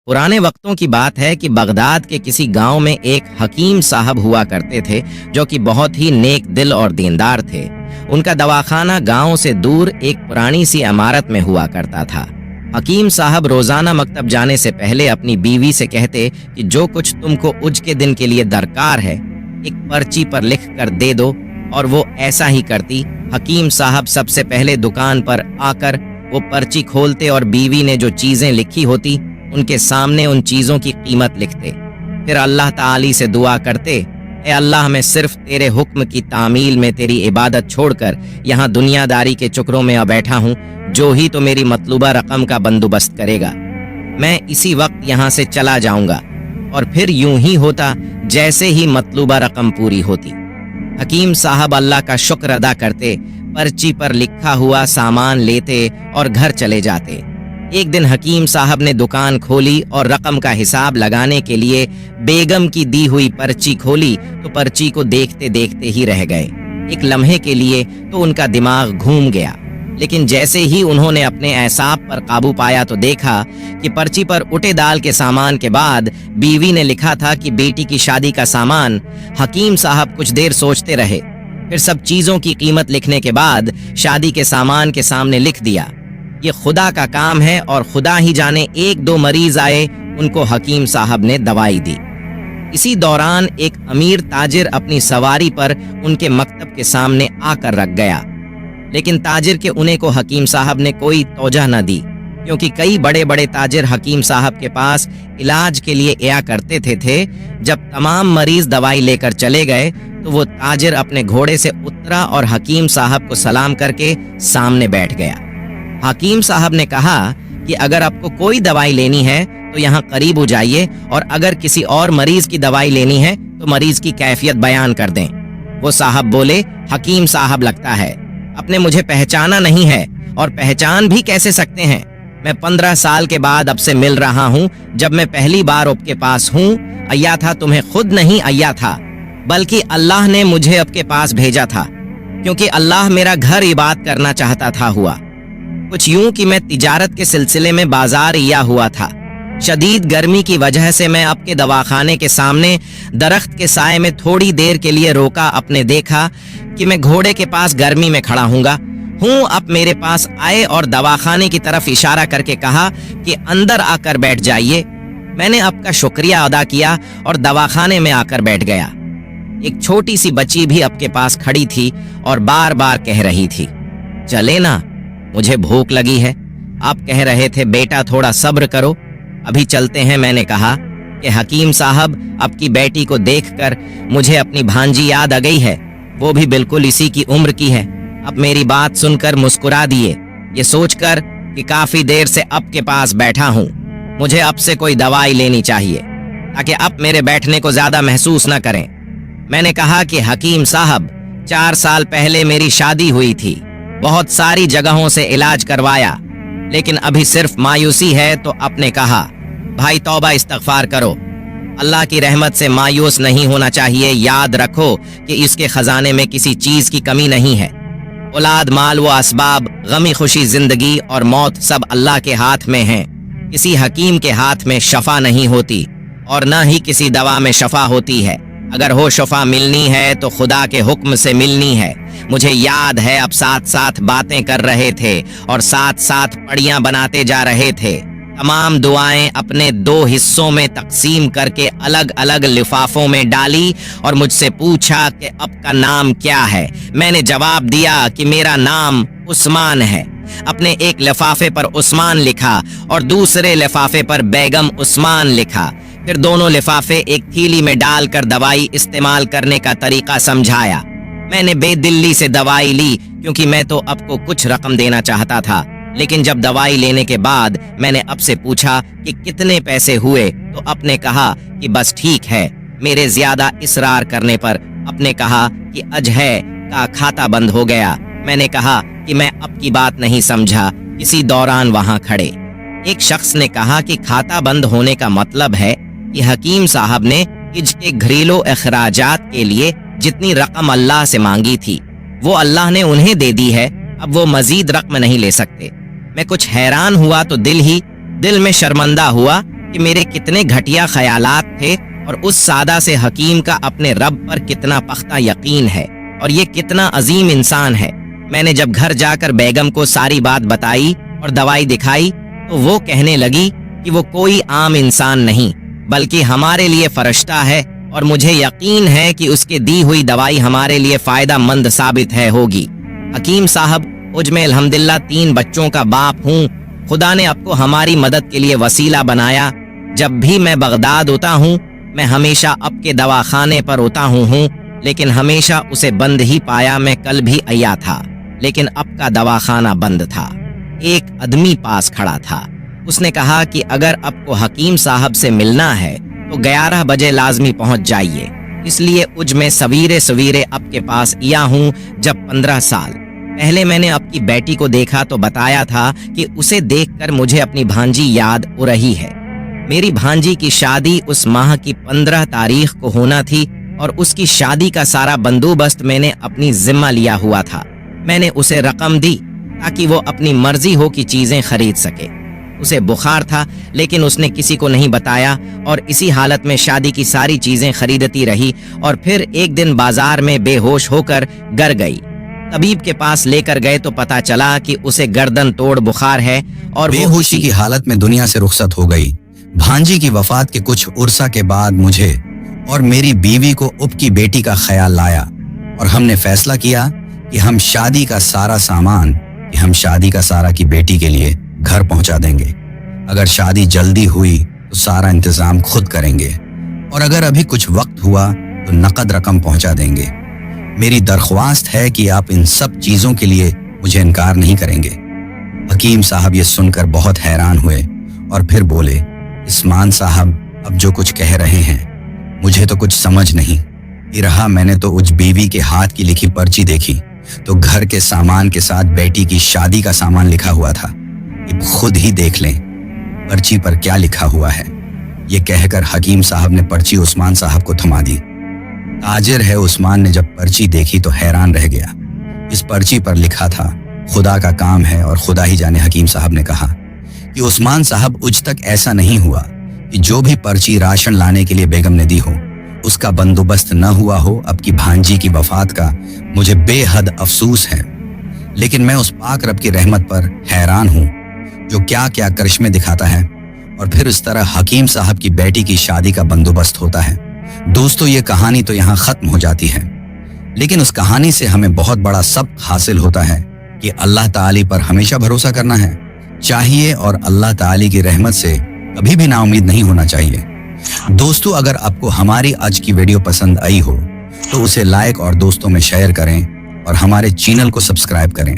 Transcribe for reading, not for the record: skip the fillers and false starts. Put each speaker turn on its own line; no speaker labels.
पुराने वक्तों की बात है कि बगदाद के किसी गांव में एक हकीम साहब हुआ करते थे जो कि बहुत ही नेक दिल और दीनदार थे। उनका दवाखाना गांव से दूर एक पुरानी सी इमारत में हुआ करता था। हकीम साहब रोजाना मकतब जाने से पहले अपनी बीवी से कहते कि जो कुछ तुमको उज के दिन के लिए दरकार है एक पर्ची पर लिख कर दे दो, और वो ऐसा ही करती। हकीम साहब सबसे पहले दुकान पर आकर वो पर्ची खोलते और बीवी ने जो चीजें लिखी होती उनके सामने उन चीजों की कीमत लिखते। फिर अल्लाह ताली से दुआ करते, ए अल्लाह, मैं सिर्फ तेरे हुक्म की तामील में तेरी इबादत छोड़कर यहाँ दुनियादारी के चक्रों में आ बैठा हूँ। जो ही तो मेरी मतलूबा रकम का बंदोबस्त करेगा, मैं इसी वक्त यहाँ से चला जाऊंगा। और फिर यूं ही होता जैसे ही मतलूबा रकम पूरी होती। हकीम साहब अल्लाह का शुक्र अदा करते, पर्ची पर लिखा हुआ सामान लेते और घर चले जाते। एक दिन हकीम साहब ने दुकान खोली और रकम का हिसाब लगाने के लिए बेगम की दी हुई पर्ची खोली तो पर्ची को देखते देखते ही रह गए। एक लम्हे के लिए तो उनका दिमाग घूम गया, लेकिन जैसे ही उन्होंने अपने एसाब पर काबू पाया तो देखा कि पर्ची पर उटे दाल के सामान के बाद बीवी ने लिखा था कि बेटी की शादी का सामान। हकीम साहब कुछ देर सोचते रहे, फिर सब चीजों की कीमत लिखने के बाद शादी के सामान के सामने लिख दिया। ये खुदा का काम है, और खुदा ही जाने एक दो मरीज आए, उनको हकीम साहब ने दवाई दी। इसी दौरान एक अमीर ताजिर अपनी सवारी पर उनके मकतब के सामने आकर रख गया, लेकिन ताजिर के उन्हें को हकीम साहब ने कोई तोजह न दी, क्योंकि कई बड़े बड़े ताजिर हकीम साहब के पास इलाज के लिए आया करते थे। जब तमाम मरीज दवाई लेकर चले गए तो वो ताजिर अपने घोड़े से उतरा और हकीम साहब को सलाम करके सामने बैठ गया। हकीम साहब ने कहा कि अगर आपको कोई दवाई लेनी है तो यहाँ करीब हो जाइए, और अगर किसी और मरीज की दवाई लेनी है तो मरीज की कैफियत बयान कर दें। वो साहब बोले, हकीम साहब लगता है आपने मुझे पहचाना नहीं है, और पहचान भी कैसे सकते हैं? मैं 15 साल के बाद अब से मिल रहा हूँ। जब मैं पहली बार आपके पास हूँ अय्या था, तुम्हें खुद नहीं अय्या था, बल्कि अल्लाह ने मुझे आपके पास भेजा था, क्योंकि अल्लाह मेरा घर इबादत करना चाहता था। हुआ कुछ यूं कि मैं तिजारत के सिलसिले में बाजार या हुआ था। शदीद गर्मी की वजह से मैं आपके दवाखाने के सामने दरख्त के साए में थोड़ी देर के लिए रोका। अपने देखा कि मैं घोड़े के पास गर्मी में खड़ा हूँ। आप मेरे पास आए और दवाखाने की तरफ इशारा करके कहा कि अंदर आकर बैठ जाइए। मैंने आपका शुक्रिया अदा किया और दवाखाने में आकर बैठ गया। एक छोटी सी बच्ची भी आपके पास खड़ी थी और बार बार कह रही थी, चले ना, मुझे भूख लगी है। आप कह रहे थे, बेटा थोड़ा सब्र करो, अभी चलते हैं। मैंने कहा कि हकीम साहब, आपकी बेटी को देखकर मुझे अपनी भांजी याद आ गई है, वो भी बिल्कुल इसी की उम्र की है। अब मेरी बात सुनकर मुस्कुरा दिए, ये सोचकर कि काफी देर से आपके पास बैठा हूँ, मुझे अब से कोई दवाई लेनी चाहिए ताकि आप मेरे बैठने को ज्यादा महसूस न करें। मैंने कहा कि हकीम साहब, 4 साल पहले मेरी शादी हुई थी, बहुत सारी जगहों से इलाज करवाया, लेकिन अभी सिर्फ मायूसी है। तो आपने कहा, भाई तौबा इस्तगफार करो, अल्लाह की रहमत से मायूस नहीं होना चाहिए। याद रखो कि इसके खजाने में किसी चीज की कमी नहीं है। औलाद, माल व असबाब, गमी खुशी, जिंदगी और मौत सब अल्लाह के हाथ में हैं। किसी हकीम के हाथ में शफा नहीं होती, और न ही किसी दवा में शफा होती है। अगर हो शफा मिलनी है तो खुदा के हुक्म से मिलनी है। मुझे याद है अब साथ साथ बातें कर रहे थे और साथ साथ पड़ियां बनाते जा रहे थे। तमाम दुआएं अपने 2 हिस्सों में तकसीम करके अलग अलग लिफाफों में डाली और मुझसे पूछा कि आपका नाम क्या है। मैंने जवाब दिया कि मेरा नाम उस्मान है। अपने एक लिफाफे पर उस्मान लिखा और दूसरे लिफाफे पर बेगम उस्मान लिखा। फिर दोनों लिफाफे एक थैली में डालकर दवाई इस्तेमाल करने का तरीका समझाया। मैंने बेदिल्ली से दवाई ली, क्योंकि मैं तो आपको कुछ रकम देना चाहता था, लेकिन जब दवाई लेने के बाद मैंने आपसे पूछा कि कितने पैसे हुए तो आपने कहा कि बस ठीक है। मेरे ज्यादा इसरार करने पर आपने कहा कि अजहै का खाता बंद हो गया। मैंने कहा कि मैं आपकी बात नहीं समझा। इसी दौरान वहां खड़े एक शख्स ने कहा कि खाता बंद होने का मतलब है कि हकीम साहब ने हिज के घरेलू अखराजात के लिए जितनी रकम अल्लाह से मांगी थी वो अल्लाह ने उन्हें दे दी है, अब वो मजीद रकम नहीं ले सकते। मैं कुछ हैरान हुआ तो दिल में शर्मंदा हुआ कि मेरे कितने घटिया ख्यालात थे और उस सादा से हकीम का अपने रब पर कितना पख्ता यकीन है और ये कितना अजीम इंसान है। मैंने जब घर जाकर बेगम को सारी बात बताई और दवाई दिखाई तो वो कहने लगी कि वो कोई आम इंसान नहीं बल्कि हमारे लिए फरिश्ता है और मुझे यकीन है कि उसके दी हुई दवाई हमारे लिए फायदा मंद साबित है होगी। हकीम साहब, मुझ में अल्हम्दुलिल्लाह 3 बच्चों का बाप हूँ। खुदा ने आपको हमारी मदद के लिए वसीला बनाया। जब भी मैं बगदाद होता हूँ मैं हमेशा अब के दवाखाने पर होता हूँ लेकिन हमेशा उसे बंद ही पाया। मैं कल भी आया था लेकिन अब का दवाखाना बंद था। एक आदमी पास खड़ा था। उसने कहा कि अगर आपको हकीम साहब से मिलना है तो 11 बजे लाजमी पहुंच जाइए। इसलिए उज में सवीरे सवीरे आपके पास आया हूँ। जब 15 साल पहले मैंने आपकी बेटी को देखा तो बताया था कि उसे देखकर मुझे अपनी भांजी याद हो रही है। मेरी भांजी की शादी उस माह की 15 तारीख को होना थी और उसकी शादी का सारा बंदोबस्त मैंने अपनी जिम्मा लिया हुआ था। मैंने उसे रकम दी ताकि वो अपनी मर्जी हो की चीजें खरीद सके। उसे बुखार था लेकिन उसने किसी को नहीं बताया और इसी हालत में शादी की सारी चीजें खरीदती रही और फिर एक दिन बाजार में बेहोश होकर गिर गई। तबीब के पास लेकर गए तो पता चला कि उसे गर्दन तोड़ बुखार है और
बेहोशी की हालत में दुनिया से रुखसत हो गई। भांजी की वफात के कुछ उर्सा के बाद मुझे और मेरी बीवी को उप की बेटी का ख्याल लाया और हमने फैसला किया कि हम शादी का सारा की बेटी के लिए घर पहुंचा देंगे। अगर शादी जल्दी हुई तो सारा इंतजाम खुद करेंगे और अगर अभी कुछ वक्त हुआ तो नकद रकम पहुंचा देंगे। मेरी दरख्वास्त है कि आप इन सब चीजों के लिए मुझे इनकार नहीं करेंगे। हकीम साहब ये सुनकर बहुत हैरान हुए और फिर बोले, उस्मान साहब अब जो कुछ कह रहे हैं मुझे तो कुछ समझ नहीं रहा। मैंने तो उस बीवी के हाथ की लिखी पर्ची देखी तो घर के सामान के साथ बेटी की शादी का सामान लिखा हुआ था। अब खुद ही देख लें पर्ची पर क्या लिखा हुआ है। ये कहकर हकीम साहब ने पर्ची उस्मान साहब को थमा दी। ताजिर है उस्मान ने जब पर्ची देखी तो हैरान रह गया। इस पर्ची पर लिखा था, खुदा का काम है और खुदा ही जाने। हकीम साहब ने कहा कि उस्मान साहब उज तक ऐसा नहीं हुआ कि जो भी पर्ची राशन लाने के लिए बेगम ने दी हो उसका बंदोबस्त न हुआ हो। अब की भांजी की वफात का मुझे बेहद अफसोस है लेकिन मैं उस पाक रब की रहमत पर हैरान हूँ जो क्या क्या करिश्मे दिखाता है और फिर इस तरह हकीम साहब की बेटी की शादी का बंदोबस्त होता है। दोस्तों, ये कहानी तो यहाँ खत्म हो जाती है लेकिन उस कहानी से हमें बहुत बड़ा सबक हासिल होता है कि अल्लाह ताली पर हमेशा भरोसा करना है चाहिए और अल्लाह ताली की रहमत से कभी भी नाउम्मीद नहीं होना चाहिए। दोस्तों, अगर आपको हमारी आज की वीडियो पसंद आई हो तो उसे लाइक और दोस्तों में शेयर करें और हमारे चैनल को सब्सक्राइब करें।